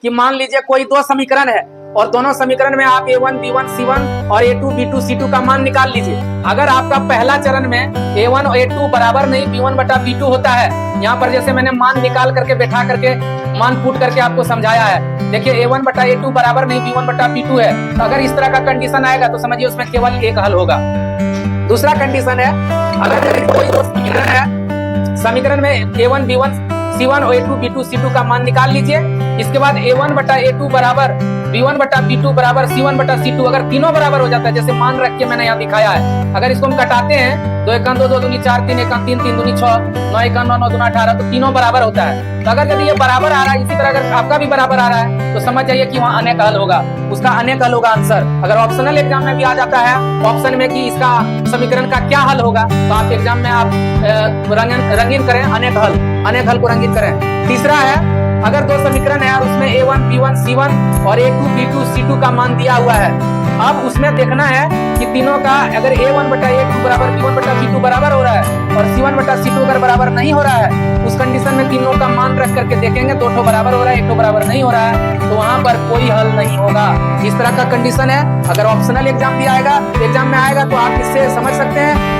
कि मान लीजिए कोई दो समीकरण है और दोनों समीकरण में आप a1 b1 c1 और a2 b2 c2 का मान निकाल लीजिए। अगर आपका पहला चरण में a1 और a2 बराबर नहीं b1 बटा b2 होता है, यहाँ पर जैसे मैंने मान निकाल करके बैठा करके मान पुट करके आपको समझाया है। देखिए a1 बटा a2 बराबर नहीं b1 बटा b2 है, तो अगर इस तरह का कंडीशन आएगा तो समझिए उसमें केवल एक हल होगा। दूसरा कंडीशन है, अगर कोई दो समीकरण है, समीकरण में a1 b1 c1 और a2 b2 c2 का मान निकाल लीजिए। इसके बाद a1 बटा a2 बराबर b1 बटा b2 बराबर c1 बटा c2, अगर तीनों बराबर हो जाता है जैसे मान रख के मैंने यहाँ दिखाया है, अगर इसको हम कटाते हैं 2 1 2 2 दूनी 4 3 1 3 3 दूनी 6 9 1 9 9 दूना 18, तो तीनों बराबर होता है। तो अगर यदि ये बराबर आ रहा है, इसी तरह अगर आपका भी बराबर आ रहा है, तो समझ जाइए कि वहाँ अनेक हल होगा, उसका अनेक हल होगा आंसर। अगर ऑप्शनल एग्जाम में भी आ जाता है ऑप्शन में कि इसका समीकरण का क्या हल होगा, तो आप एग्जाम में आप रंगीन करें अनेक हल को रंगीन करें। तीसरा है, अगर दो समीकरण है और उसमें a1 b1 c1 और a2 b2 c2 का मान दिया हुआ है, अब उसमें देखना है कि तीनों का अगर a1 बटा a2 बराबर b1 बटा b2 बराबर हो रहा है और c1 बटा c2 अगर बराबर नहीं हो रहा है, उस कंडीशन में तीनों का मान रख करके देखेंगे, दो ठो बराबर हो रहा है एक ठो बराबर नहीं हो रहा है, तो वहां पर कोई हल नहीं होगा। इस तरह का कंडीशन है। अगर ऑप्शनल एग्जाम में आएगा तो आप इससे समझ सकते हैं।